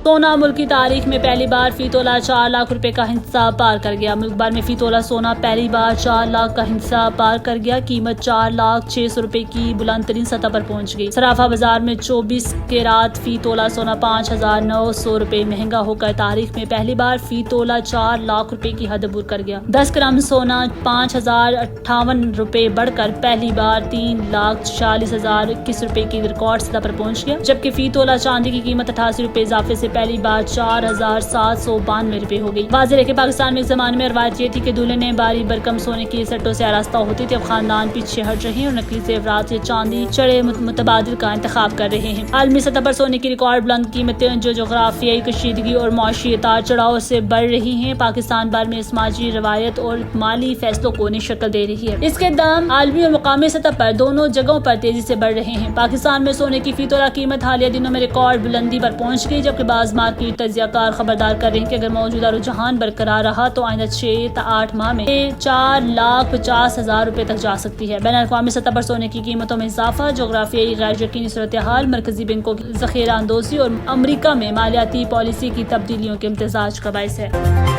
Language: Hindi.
सोना मुल्क की तारीख में पहली बार फी तोला 4 लाख रुपए का हिस्सा पार कर गया। मुल्क भर में फी तोला सोना पहली बार 4 लाख का हिस्सा पार कर गया। कीमत 4,06,000 रुपए की बुलंद तरीन सतह पर पहुंच गई। सराफा बाजार में 24 कैरात फी तोला सोना 5,900 रुपए महंगा होकर तारीख में पहली बार फी तोला 4 लाख रुपए की हद अबूर कर गया। 10 ग्राम सोना 5,058 रुपए बढ़कर पहली बार 3,46,021 रुपए की रिकॉर्ड सतह पर पहुंच गया। जबकि फी तोला चांदी की कीमत 88 रुपए इजाफे से पहली बार 4,792 रुपए हो गई। वाज़ेह है कि पाकिस्तान में एक जमाने में रवायत ये थी कि दूल्हे ने बारी बरकम सोने की सट्टों से आरास्ता होती थी। अब खानदान पीछे हट रहे हैं और नकली जेवरात या चांदी चढ़े मुतबादिल का इंतखाब कर रहे हैं। आलमी सतह पर सोने की रिकॉर्ड बुलंद कीमतें जो जोग्राफियाई कशीदगी और मुआशी उतार चढ़ाव से बढ़ रही हैं, पाकिस्तान भर में समाजी रवायत और माली फैसलों को नई शक्ल दे रही है। इसके दाम आलमी और मुकामी सतह पर दोनों जगहों पर तेजी से बढ़ रहे हैं। पाकिस्तान में सोने की फी तोला कीमत हालिया दिनों में रिकॉर्ड बुलंदी पर पहुंच गई, जबकि बाज़ मार्केट तजियाकार खबरदार कर रहे हैं कि अगर मौजूदा रुझान बरकरार रहा तो आइंदा 6 से 8 माह में 4,50,000 रुपए तक जा सकती है। बैन अवी सतह पर सोने की कीमतों में इजाफा, जोग्राफियाई गैर यकीनी सूरत हाल, मरकजी बैंकों की ज़ख़ीरा अंदोज़ी और अमरीका में मालियाती पॉलिसी की तब्दीलियों के इम्तिजाज का बाइस है।